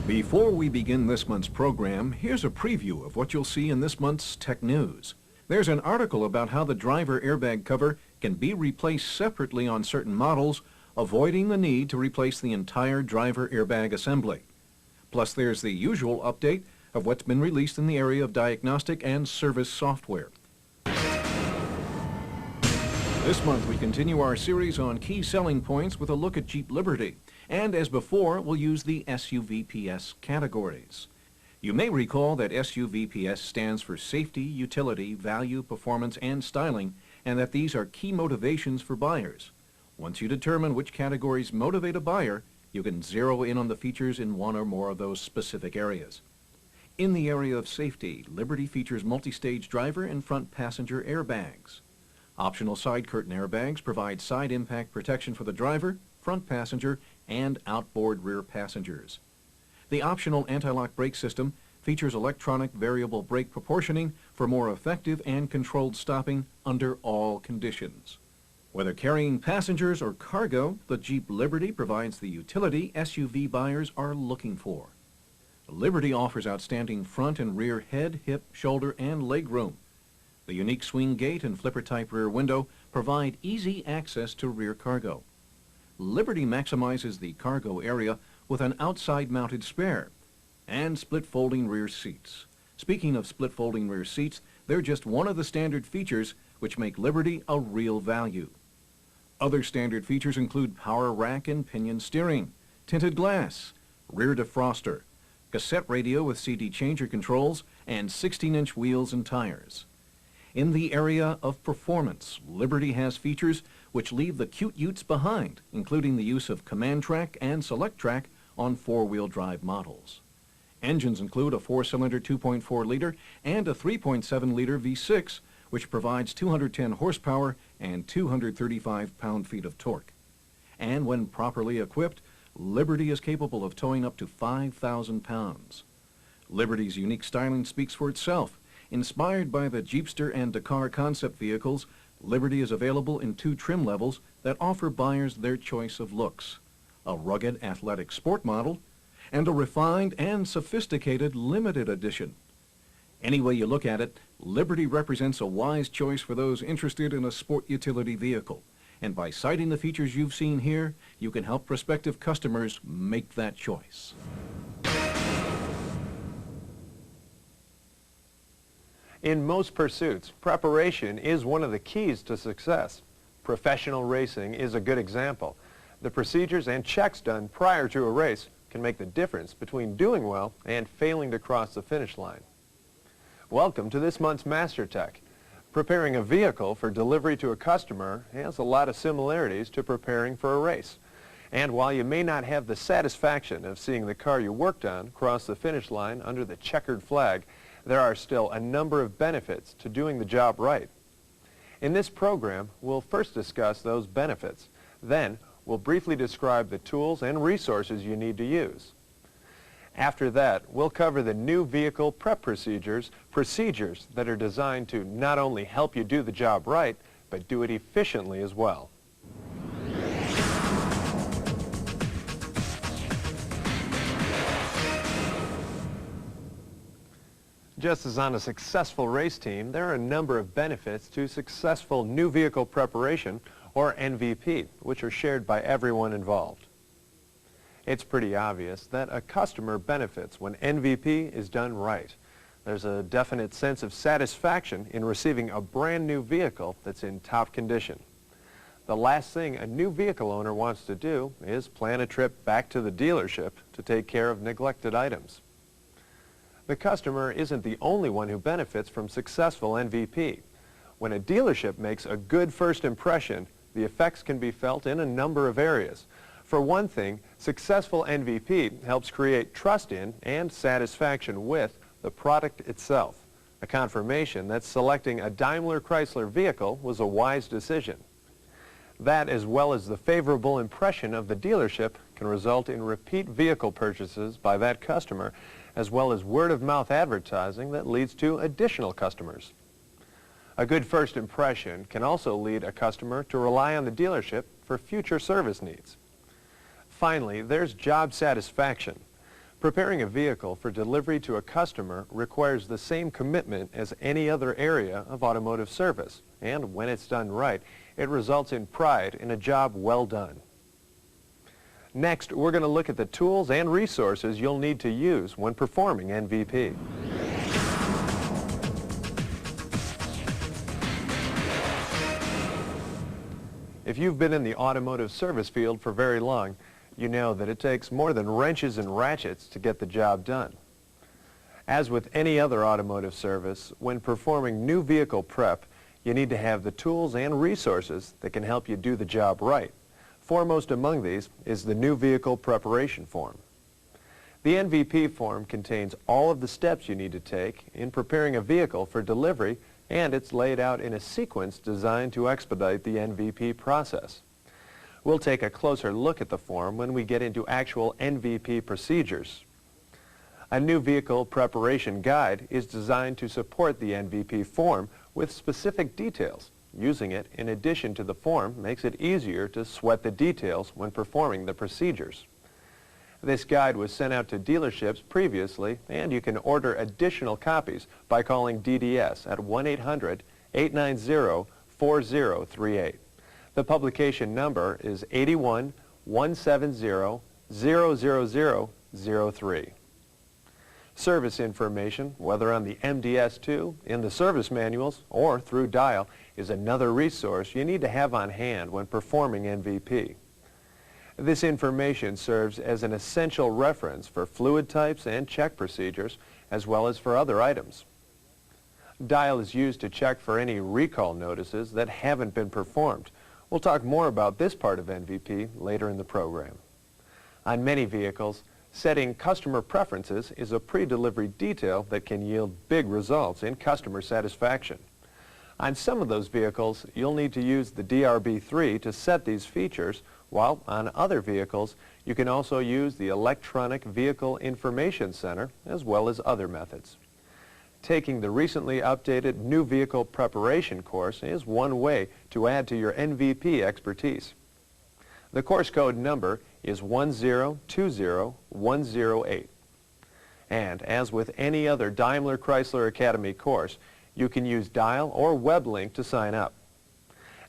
Before we begin this month's program, here's a preview of what you'll see in this month's Tech News. There's an article about how the driver airbag cover can be replaced separately on certain models, avoiding the need to replace the entire driver airbag assembly. Plus, there's the usual update of what's been released in the area of diagnostic and service software. This month, we continue our series on key selling points with a look at Jeep Liberty. And as before, we'll use the SUVPS categories. You may recall that SUVPS stands for safety, utility, value, performance, and styling, and that these are key motivations for buyers. Once you determine which categories motivate a buyer, you can zero in on the features in one or more of those specific areas. In the area of safety, Liberty features multi-stage driver and front passenger airbags. Optional side curtain airbags provide side impact protection for the driver, front passenger, and outboard rear passengers. The optional anti-lock brake system features electronic variable brake proportioning for more effective and controlled stopping under all conditions. Whether carrying passengers or cargo, the Jeep Liberty provides the utility SUV buyers are looking for. Liberty offers outstanding front and rear head, hip, shoulder, and leg room. The unique swing gate and flipper-type rear window provide easy access to rear cargo. Liberty maximizes the cargo area with an outside-mounted spare and split-folding rear seats. Speaking of split-folding rear seats, they're just one of the standard features which make Liberty a real value. Other standard features include power rack and pinion steering, tinted glass, rear defroster, cassette radio with CD changer controls, and 16-inch wheels and tires. In the area of performance, Liberty has features which leave the cute utes behind, including the use of Command Track and Select Track on four-wheel drive models. Engines include a 4-cylinder 2.4-liter and a 3.7-liter V6, which provides 210 horsepower and 235 pound-feet of torque. And when properly equipped, Liberty is capable of towing up to 5,000 pounds. Liberty's unique styling speaks for itself. Inspired by the Jeepster and Dakar concept vehicles, Liberty is available in two trim levels that offer buyers their choice of looks: a rugged athletic sport model and a refined and sophisticated limited edition. Any way you look at it, Liberty represents a wise choice for those interested in a sport utility vehicle. And by citing the features you've seen here, you can help prospective customers make that choice. In most pursuits, preparation is one of the keys to success. Professional racing is a good example. The procedures and checks done prior to a race can make the difference between doing well and failing to cross the finish line. Welcome to this month's Master Tech. Preparing a vehicle for delivery to a customer has a lot of similarities to preparing for a race. And while you may not have the satisfaction of seeing the car you worked on cross the finish line under the checkered flag, there are still a number of benefits to doing the job right. In this program, we'll first discuss those benefits. Then, we'll briefly describe the tools and resources you need to use. After that, we'll cover the new vehicle prep procedures that are designed to not only help you do the job right, but do it efficiently as well. Just as on a successful race team, there are a number of benefits to successful new vehicle preparation, or NVP, which are shared by everyone involved. It's pretty obvious that a customer benefits when NVP is done right. There's a definite sense of satisfaction in receiving a brand new vehicle that's in top condition. The last thing a new vehicle owner wants to do is plan a trip back to the dealership to take care of neglected items. The customer isn't the only one who benefits from successful NVP. When a dealership makes a good first impression, the effects can be felt in a number of areas. For one thing, successful NVP helps create trust in and satisfaction with the product itself, a confirmation that selecting a Daimler Chrysler vehicle was a wise decision. That, as well as the favorable impression of the dealership, can result in repeat vehicle purchases by that customer, as well as word-of-mouth advertising that leads to additional customers. A good first impression can also lead a customer to rely on the dealership for future service needs. Finally, there's job satisfaction. Preparing a vehicle for delivery to a customer requires the same commitment as any other area of automotive service, and when it's done right, it results in pride in a job well done. Next, we're going to look at the tools and resources you'll need to use when performing NVP. If you've been in the automotive service field for very long, you know that it takes more than wrenches and ratchets to get the job done. As with any other automotive service, when performing new vehicle prep, you need to have the tools and resources that can help you do the job right. Foremost among these is the new vehicle preparation form. The NVP form contains all of the steps you need to take in preparing a vehicle for delivery, and it's laid out in a sequence designed to expedite the NVP process. We'll take a closer look at the form when we get into actual NVP procedures. A new vehicle preparation guide is designed to support the NVP form with specific details. Using it in addition to the form makes it easier to sweat the details when performing the procedures. This guide was sent out to dealerships previously, and you can order additional copies by calling DDS at 1-800-890-4038. The publication number is 81-170-00003. Service information, whether on the MDS2, in the service manuals, or through Dial, is another resource you need to have on hand when performing NVP. This information serves as an essential reference for fluid types and check procedures, as well as for other items. Dial is used to check for any recall notices that haven't been performed. We'll talk more about this part of NVP later in the program. On many vehicles, setting customer preferences is a pre-delivery detail that can yield big results in customer satisfaction. On some of those vehicles, you'll need to use the DRB3 to set these features, while on other vehicles, you can also use the Electronic Vehicle Information Center, as well as other methods. Taking the recently updated New Vehicle Preparation course is one way to add to your NVP expertise. The course code number is 1020108. And as with any other Daimler Chrysler Academy course, you can use Dial or web link to sign up.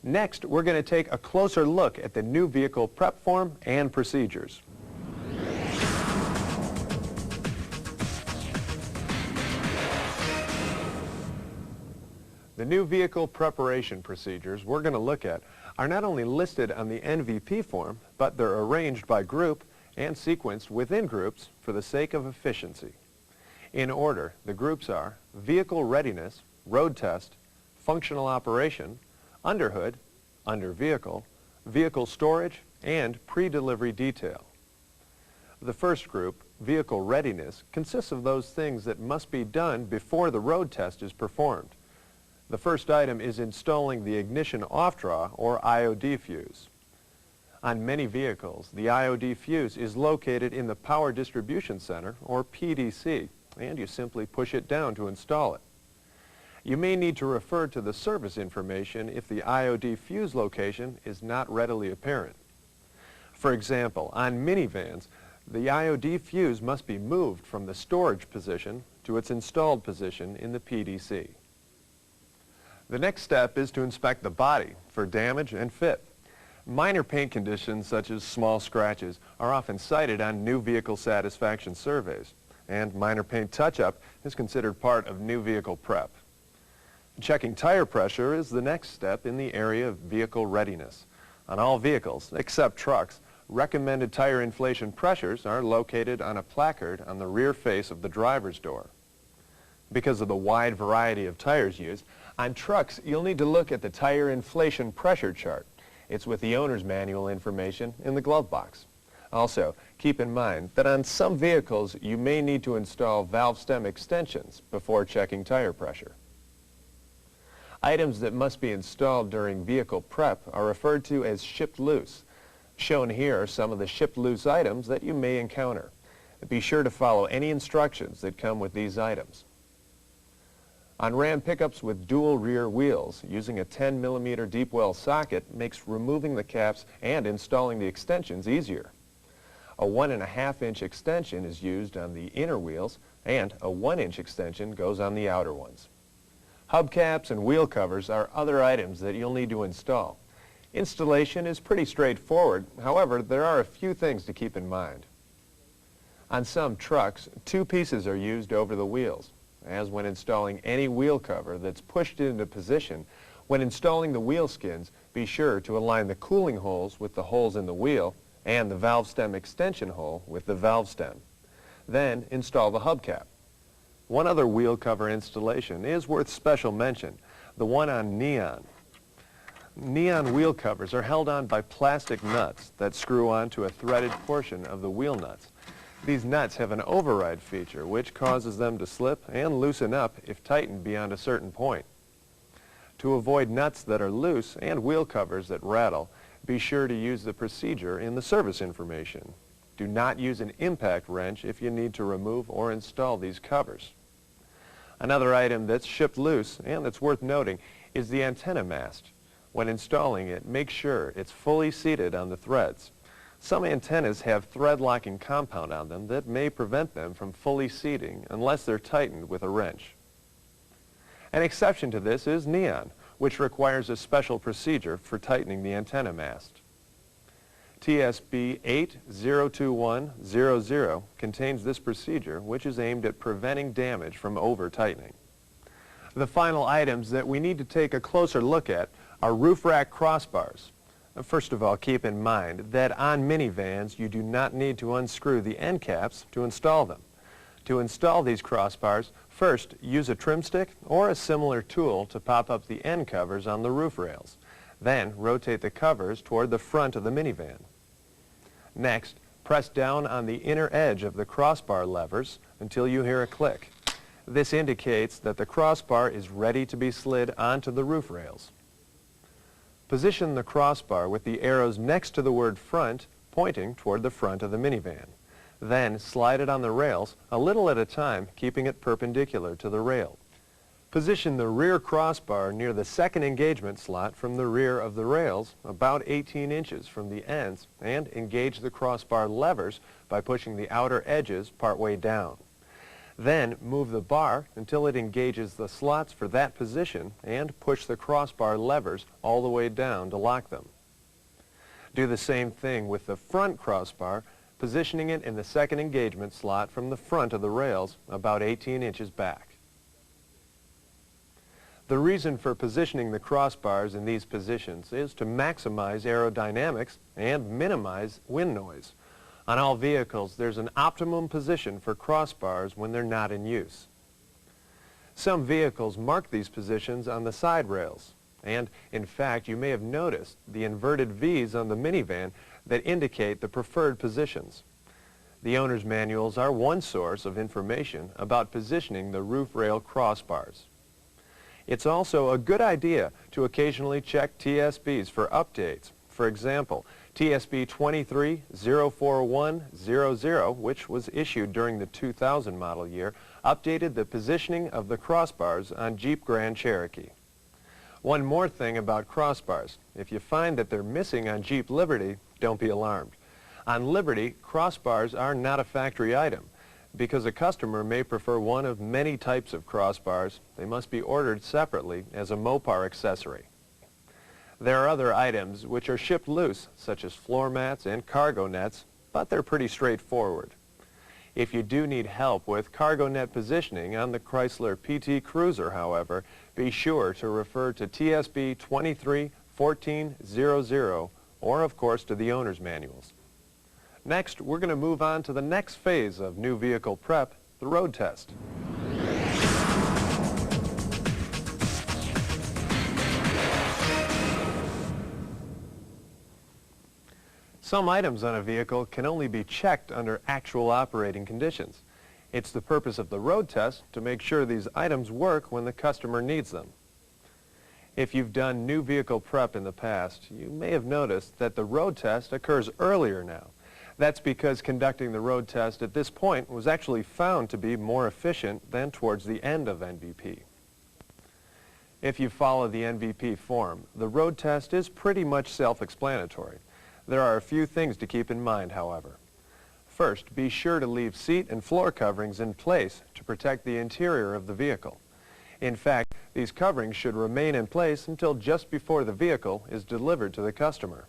Next, we're going to take a closer look at the new vehicle prep form and procedures. The new vehicle preparation procedures we're going to look at are not only listed on the NVP form, but they're arranged by group and sequenced within groups for the sake of efficiency. In order, the groups are Vehicle Readiness, Road Test, Functional Operation, Underhood, Under Vehicle, Vehicle Storage, and Pre-Delivery Detail. The first group, Vehicle Readiness, consists of those things that must be done before the road test is performed. The first item is installing the ignition off-draw or IOD fuse. On many vehicles, the IOD fuse is located in the Power Distribution Center or PDC, and you simply push it down to install it. You may need to refer to the service information if the IOD fuse location is not readily apparent. For example, on minivans, the IOD fuse must be moved from the storage position to its installed position in the PDC. The next step is to inspect the body for damage and fit. Minor paint conditions such as small scratches are often cited on new vehicle satisfaction surveys, and minor paint touch-up is considered part of new vehicle prep. Checking tire pressure is the next step in the area of vehicle readiness. On all vehicles, except trucks, recommended tire inflation pressures are located on a placard on the rear face of the driver's door. Because of the wide variety of tires used, on trucks you'll need to look at the tire inflation pressure chart. It's with the owner's manual information in the glove box. Also, keep in mind that on some vehicles you may need to install valve stem extensions before checking tire pressure. Items that must be installed during vehicle prep are referred to as shipped loose. Shown here are some of the shipped loose items that you may encounter. Be sure to follow any instructions that come with these items. On Ram pickups with dual rear wheels, using a 10mm deep well socket makes removing the caps and installing the extensions easier. A 1.5-inch extension is used on the inner wheels, and a 1-inch extension goes on the outer ones. Hubcaps and wheel covers are other items that you'll need to install. Installation is pretty straightforward, however, there are a few things to keep in mind. On some trucks, 2 pieces are used over the wheels. As when installing any wheel cover that's pushed into position, when installing the wheel skins, be sure to align the cooling holes with the holes in the wheel and the valve stem extension hole with the valve stem. Then install the hubcap. One other wheel cover installation is worth special mention, the one on Neon. Neon wheel covers are held on by plastic nuts that screw onto a threaded portion of the wheel nuts. These nuts have an override feature which causes them to slip and loosen up if tightened beyond a certain point. To avoid nuts that are loose and wheel covers that rattle, be sure to use the procedure in the service information. Do not use an impact wrench if you need to remove or install these covers. Another item that's shipped loose and that's worth noting is the antenna mast. When installing it, make sure it's fully seated on the threads. Some antennas have thread locking compound on them that may prevent them from fully seating unless they're tightened with a wrench. An exception to this is Neon, which requires a special procedure for tightening the antenna mast. TSB 8-02100 contains this procedure, which is aimed at preventing damage from over-tightening. The final items that we need to take a closer look at are roof rack crossbars. First of all, keep in mind that on minivans you do not need to unscrew the end caps to install them. To install these crossbars, first use a trim stick or a similar tool to pop up the end covers on the roof rails. Then rotate the covers toward the front of the minivan. Next, press down on the inner edge of the crossbar levers until you hear a click. This indicates that the crossbar is ready to be slid onto the roof rails. Position the crossbar with the arrows next to the word front pointing toward the front of the minivan. Then slide it on the rails a little at a time, keeping it perpendicular to the rail. Position the rear crossbar near the second engagement slot from the rear of the rails, about 18 inches from the ends, and engage the crossbar levers by pushing the outer edges partway down. Then move the bar until it engages the slots for that position and push the crossbar levers all the way down to lock them. Do the same thing with the front crossbar, positioning it in the second engagement slot from the front of the rails, about 18 inches back. The reason for positioning the crossbars in these positions is to maximize aerodynamics and minimize wind noise. On all vehicles, there's an optimum position for crossbars when they're not in use. Some vehicles mark these positions on the side rails, and in fact, you may have noticed the inverted V's on the minivan that indicate the preferred positions. The owner's manuals are one source of information about positioning the roof rail crossbars. It's also a good idea to occasionally check TSBs for updates. For example, TSB 23-04100, which was issued during the 2000 model year, updated the positioning of the crossbars on Jeep Grand Cherokee. One more thing about crossbars. If you find that they're missing on Jeep Liberty, don't be alarmed. On Liberty, crossbars are not a factory item. Because a customer may prefer one of many types of crossbars, they must be ordered separately as a Mopar accessory. There are other items which are shipped loose, such as floor mats and cargo nets, but they're pretty straightforward. If you do need help with cargo net positioning on the Chrysler PT Cruiser, however, be sure to refer to TSB 23-1400 or, of course, to the owner's manuals. Next, we're going to move on to the next phase of new vehicle prep, the road test. Some items on a vehicle can only be checked under actual operating conditions. It's the purpose of the road test to make sure these items work when the customer needs them. If you've done new vehicle prep in the past, you may have noticed that the road test occurs earlier now. That's because conducting the road test at this point was actually found to be more efficient than towards the end of NVP. If you follow the NVP form, the road test is pretty much self-explanatory. There are a few things to keep in mind, however. First, be sure to leave seat and floor coverings in place to protect the interior of the vehicle. In fact, these coverings should remain in place until just before the vehicle is delivered to the customer.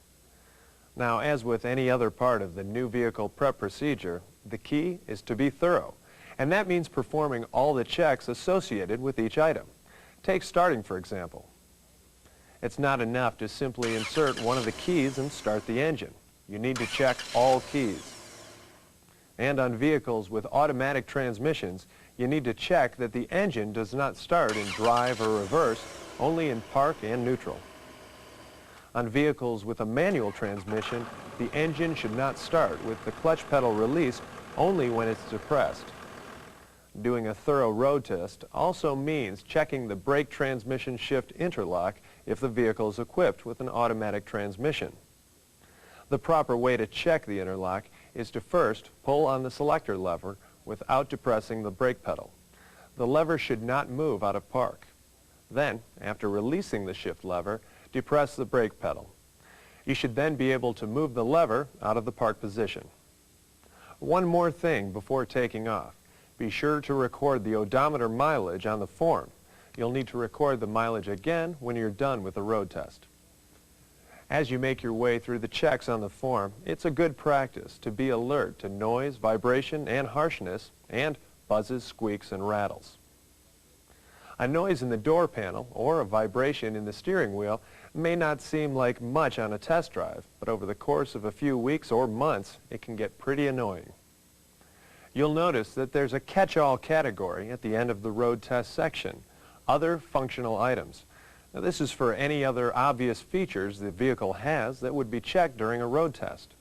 Now, as with any other part of the new vehicle prep procedure, the key is to be thorough, and that means performing all the checks associated with each item. Take starting, for example. It's not enough to simply insert one of the keys and start the engine. You need to check all keys. And on vehicles with automatic transmissions, you need to check that the engine does not start in drive or reverse, only in park and neutral. On vehicles with a manual transmission, the engine should not start with the clutch pedal released only when it's depressed. Doing a thorough road test also means checking the brake transmission shift interlock if the vehicle is equipped with an automatic transmission. The proper way to check the interlock is to first pull on the selector lever without depressing the brake pedal. The lever should not move out of park. Then, after releasing the shift lever, depress the brake pedal. You should then be able to move the lever out of the park position. One more thing before taking off. Be sure to record the odometer mileage on the form. You'll need to record the mileage again when you're done with the road test. As you make your way through the checks on the form, it's a good practice to be alert to noise, vibration, and harshness, and buzzes, squeaks, and rattles. A noise in the door panel or a vibration in the steering wheel may not seem like much on a test drive, but over the course of a few weeks or months, it can get pretty annoying. You'll notice that there's a catch-all category at the end of the road test section, Other Functional Items. Now, this is for any other obvious features the vehicle has that would be checked during a road test.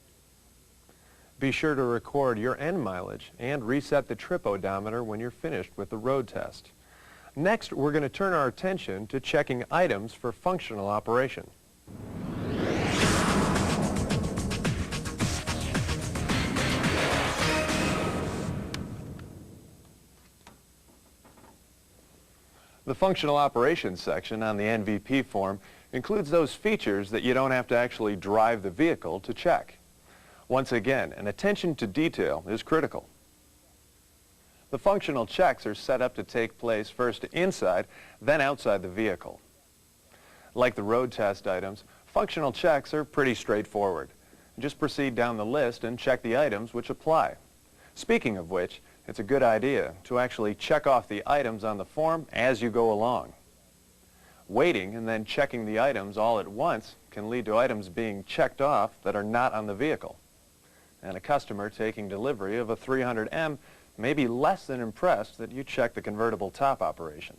Be sure to record your end mileage and reset the trip odometer when you're finished with the road test. Next, we're going to turn our attention to checking items for functional operation. The functional operations section on the NVP form includes those features that you don't have to actually drive the vehicle to check. Once again, an attention to detail is critical. The functional checks are set up to take place first inside, then outside the vehicle. Like the road test items, functional checks are pretty straightforward. Just proceed down the list and check the items which apply. Speaking of which, it's a good idea to actually check off the items on the form as you go along. Waiting and then checking the items all at once can lead to items being checked off that are not on the vehicle. And a customer taking delivery of a 300M may be less than impressed that you checked the convertible top operation.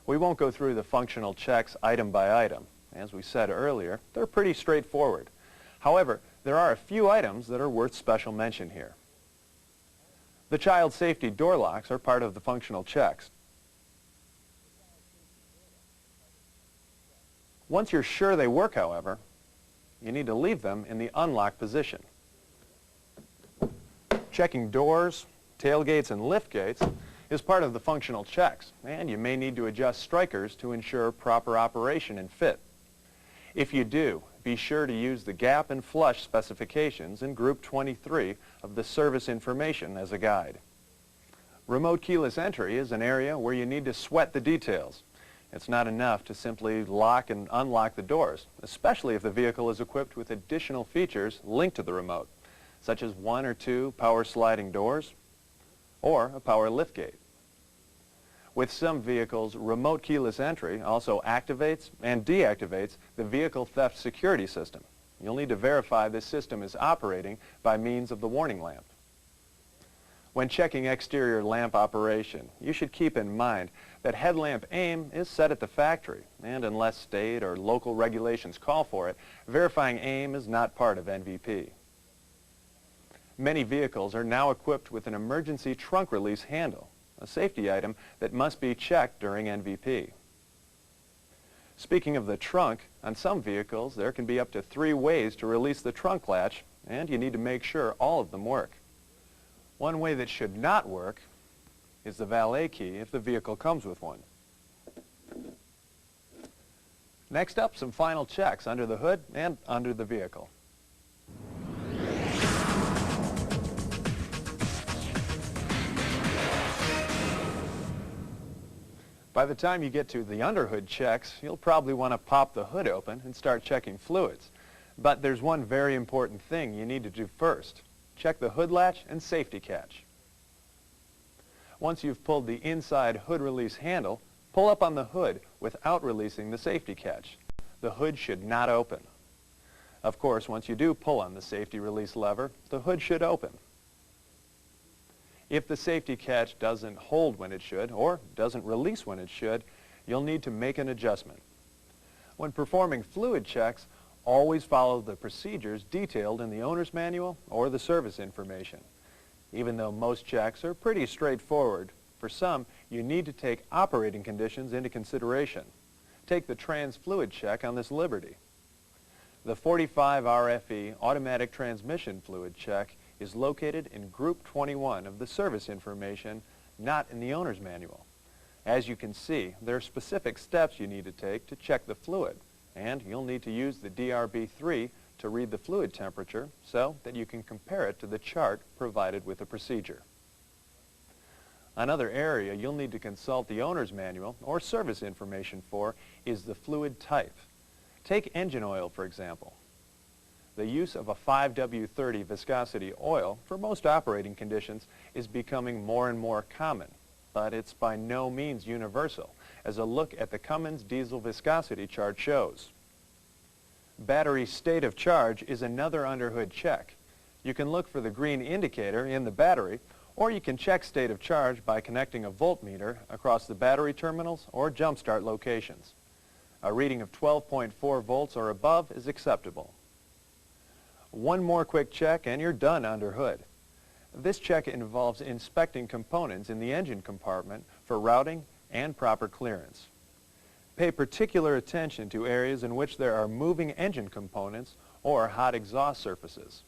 We won't go through the functional checks item by item. As we said earlier, they're pretty straightforward. However, there are a few items that are worth special mention here. The child safety door locks are part of the functional checks. Once you're sure they work, however, you need to leave them in the unlock position. Checking doors, tailgates, and lift gates is part of the functional checks, and you may need to adjust strikers to ensure proper operation and fit. If you do, be sure to use the gap and flush specifications in Group 23 of the service information as a guide. Remote keyless entry is an area where you need to sweat the details. It's not enough to simply lock and unlock the doors, especially if the vehicle is equipped with additional features linked to the remote, such as 1 or 2 power sliding doors or a power liftgate. With some vehicles, remote keyless entry also activates and deactivates the vehicle theft security system. You'll need to verify this system is operating by means of the warning lamp. When checking exterior lamp operation, you should keep in mind that headlamp aim is set at the factory, and unless state or local regulations call for it, verifying aim is not part of NVP. Many vehicles are now equipped with an emergency trunk release handle, a safety item that must be checked during NVP. Speaking of the trunk, on some vehicles there can be up to 3 ways to release the trunk latch, and you need to make sure all of them work. One way that should not work is the valet key if the vehicle comes with one. Next up, some final checks under the hood and under the vehicle. By the time you get to the underhood checks, you'll probably want to pop the hood open and start checking fluids. But there's one very important thing you need to do first. Check the hood latch and safety catch. Once you've pulled the inside hood release handle, pull up on the hood without releasing the safety catch. The hood should not open. Of course, once you do pull on the safety release lever, the hood should open. If the safety catch doesn't hold when it should, or doesn't release when it should, you'll need to make an adjustment. When performing fluid checks, always follow the procedures detailed in the owner's manual or the service information. Even though most checks are pretty straightforward, for some you need to take operating conditions into consideration. Take the trans fluid check on this Liberty. The 45 RFE automatic transmission fluid check is located in Group 21 of the service information, not in the owner's manual. As you can see, there are specific steps you need to take to check the fluid, and you'll need to use the DRB3 to read the fluid temperature so that you can compare it to the chart provided with the procedure. Another area you'll need to consult the owner's manual or service information for is the fluid type. Take engine oil, for example. The use of a 5W30 viscosity oil for most operating conditions is becoming more and more common, but it's by no means universal, as a look at the Cummins diesel viscosity chart shows. Battery state of charge is another underhood check. You can look for the green indicator in the battery, or you can check state of charge by connecting a voltmeter across the battery terminals or jump start locations. A reading of 12.4 volts or above is acceptable. One more quick check and you're done under hood. This check involves inspecting components in the engine compartment for routing and proper clearance. Pay particular attention to areas in which there are moving engine components or hot exhaust surfaces.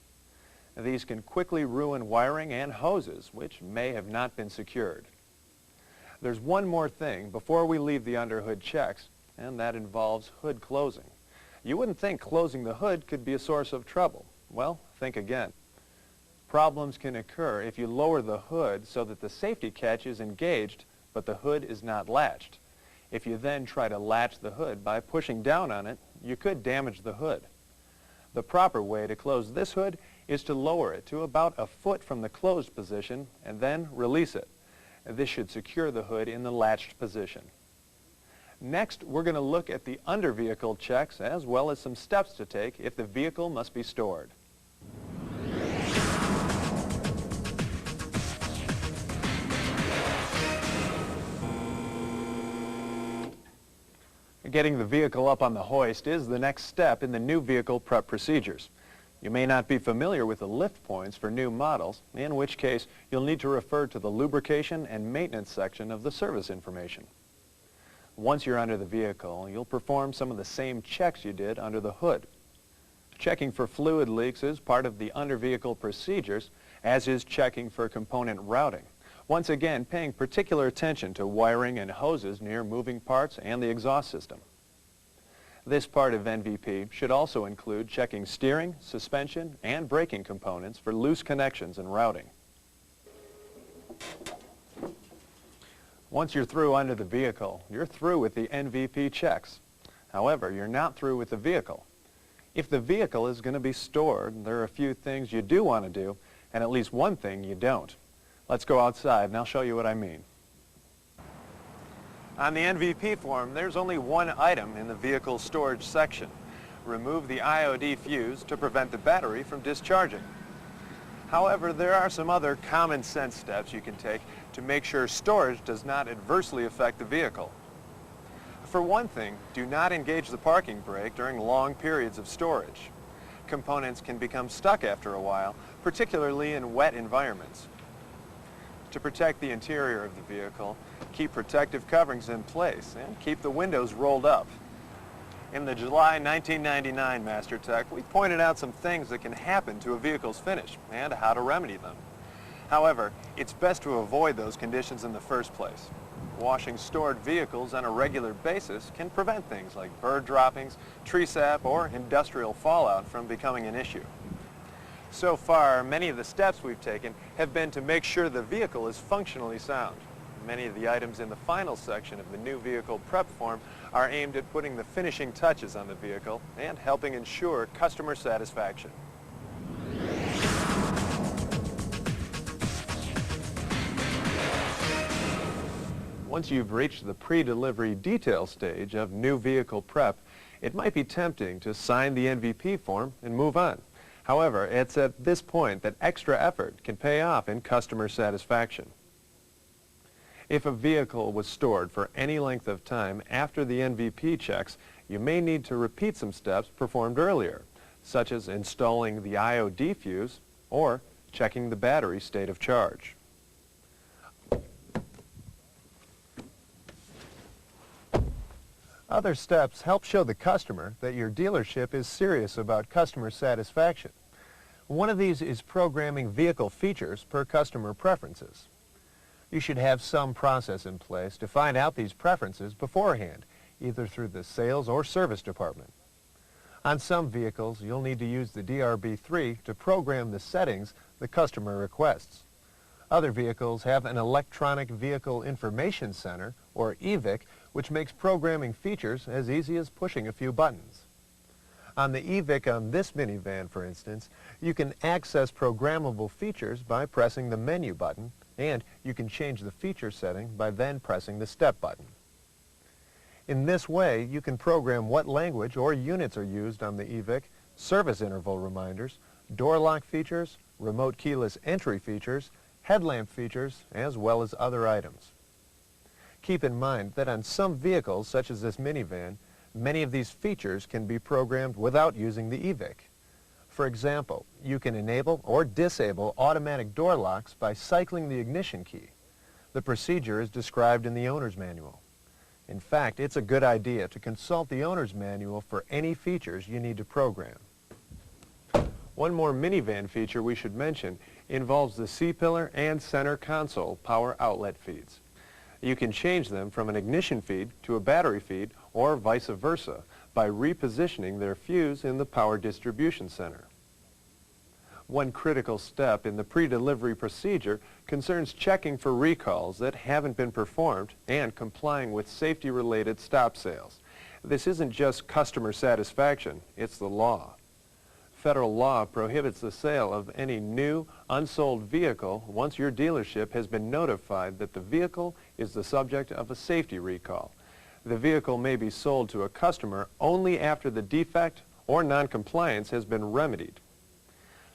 These can quickly ruin wiring and hoses, which may have not been secured. There's one more thing before we leave the underhood checks, and that involves hood closing. You wouldn't think closing the hood could be a source of trouble. Well, think again. Problems can occur if you lower the hood so that the safety catch is engaged, but the hood is not latched. If you then try to latch the hood by pushing down on it, you could damage the hood. The proper way to close this hood is to lower it to about a foot from the closed position and then release it. This should secure the hood in the latched position. Next, we're going to look at the under-vehicle checks as well as some steps to take if the vehicle must be stored. Getting the vehicle up on the hoist is the next step in the new vehicle prep procedures. You may not be familiar with the lift points for new models, in which case you'll need to refer to the lubrication and maintenance section of the service information. Once you're under the vehicle, you'll perform some of the same checks you did under the hood. Checking for fluid leaks is part of the under-vehicle procedures, as is checking for component routing. Once again, paying particular attention to wiring and hoses near moving parts and the exhaust system. This part of NVP should also include checking steering, suspension, and braking components for loose connections and routing. Once you're through under the vehicle, you're through with the NVP checks. However, you're not through with the vehicle. If the vehicle is going to be stored, there are a few things you do want to do, and at least one thing you don't. Let's go outside and I'll show you what I mean. On the NVP form, there's only one item in the vehicle storage section. Remove the IOD fuse to prevent the battery from discharging. However, there are some other common sense steps you can take to make sure storage does not adversely affect the vehicle. For one thing, do not engage the parking brake during long periods of storage. Components can become stuck after a while, particularly in wet environments. To protect the interior of the vehicle, keep protective coverings in place and keep the windows rolled up. In the July 1999 Master Tech, we pointed out some things that can happen to a vehicle's finish and how to remedy them. However, it's best to avoid those conditions in the first place. Washing stored vehicles on a regular basis can prevent things like bird droppings, tree sap, or industrial fallout from becoming an issue. So far, many of the steps we've taken have been to make sure the vehicle is functionally sound. Many of the items in the final section of the new vehicle prep form are aimed at putting the finishing touches on the vehicle and helping ensure customer satisfaction. Once you've reached the pre-delivery detail stage of new vehicle prep, it might be tempting to sign the NVP form and move on. However, it's at this point that extra effort can pay off in customer satisfaction. If a vehicle was stored for any length of time after the NVP checks, you may need to repeat some steps performed earlier, such as installing the IOD fuse or checking the battery state of charge. Other steps help show the customer that your dealership is serious about customer satisfaction. One of these is programming vehicle features per customer preferences. You should have some process in place to find out these preferences beforehand, either through the sales or service department. On some vehicles, you'll need to use the DRB3 to program the settings the customer requests. Other vehicles have an Electronic Vehicle Information Center, or EVIC, which makes programming features as easy as pushing a few buttons. On the EVIC on this minivan, for instance, you can access programmable features by pressing the menu button, and you can change the feature setting by then pressing the step button. In this way, you can program what language or units are used on the EVIC, service interval reminders, door lock features, remote keyless entry features, headlamp features, as well as other items. Keep in mind that on some vehicles, such as this minivan, many of these features can be programmed without using the EVIC. For example, you can enable or disable automatic door locks by cycling the ignition key. The procedure is described in the owner's manual. In fact, it's a good idea to consult the owner's manual for any features you need to program. One more minivan feature we should mention involves the C-pillar and center console power outlet feeds. You can change them from an ignition feed to a battery feed or vice versa by repositioning their fuse in the power distribution center. One critical step in the pre-delivery procedure concerns checking for recalls that haven't been performed and complying with safety-related stop sales. This isn't just customer satisfaction, it's the law. Federal law prohibits the sale of any new, unsold vehicle once your dealership has been notified that the vehicle is the subject of a safety recall. The vehicle may be sold to a customer only after the defect or noncompliance has been remedied.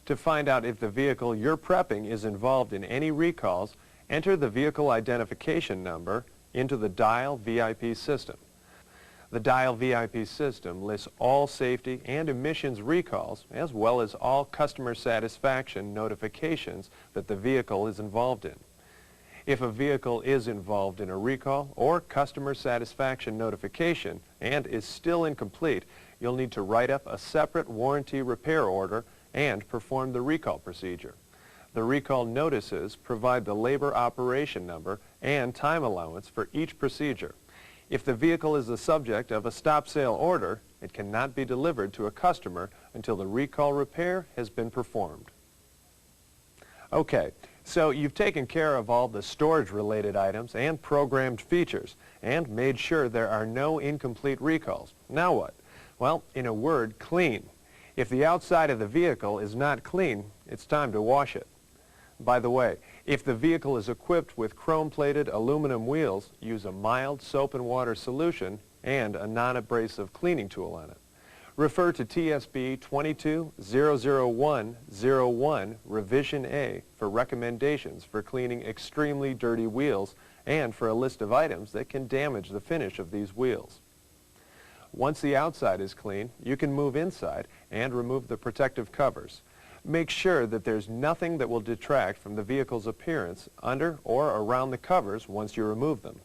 To find out if the vehicle you're prepping is involved in any recalls, enter the vehicle identification number into the Dial VIP system. The Dial VIP system lists all safety and emissions recalls, as well as all customer satisfaction notifications that the vehicle is involved in. If a vehicle is involved in a recall or customer satisfaction notification and is still incomplete, you'll need to write up a separate warranty repair order and perform the recall procedure. The recall notices provide the labor operation number and time allowance for each procedure. If the vehicle is the subject of a stop sale order, it cannot be delivered to a customer until the recall repair has been performed. Okay, so you've taken care of all the storage-related items and programmed features and made sure there are no incomplete recalls. Now what? Well, in a word, clean. If the outside of the vehicle is not clean, it's time to wash it. By the way, if the vehicle is equipped with chrome-plated aluminum wheels, use a mild soap and water solution and a non-abrasive cleaning tool on it. Refer to TSB 22-00101 Revision A for recommendations for cleaning extremely dirty wheels and for a list of items that can damage the finish of these wheels. Once the outside is clean, you can move inside and remove the protective covers. Make sure that there's nothing that will detract from the vehicle's appearance under or around the covers once you remove them.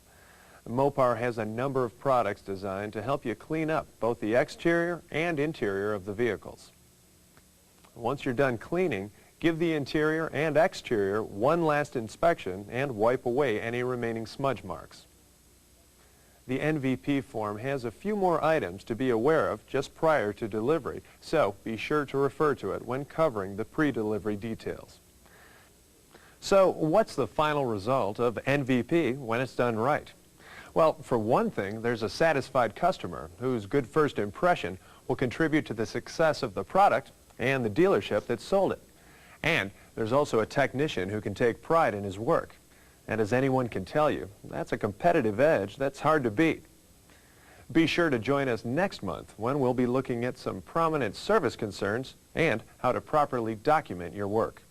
Mopar has a number of products designed to help you clean up both the exterior and interior of the vehicles. Once you're done cleaning, give the interior and exterior one last inspection and wipe away any remaining smudge marks. The NVP form has a few more items to be aware of just prior to delivery, so be sure to refer to it when covering the pre-delivery details. So what's the final result of NVP when it's done right? Well, for one thing, there's a satisfied customer whose good first impression will contribute to the success of the product and the dealership that sold it. And there's also a technician who can take pride in his work. And as anyone can tell you, that's a competitive edge that's hard to beat. Be sure to join us next month when we'll be looking at some prominent service concerns and how to properly document your work.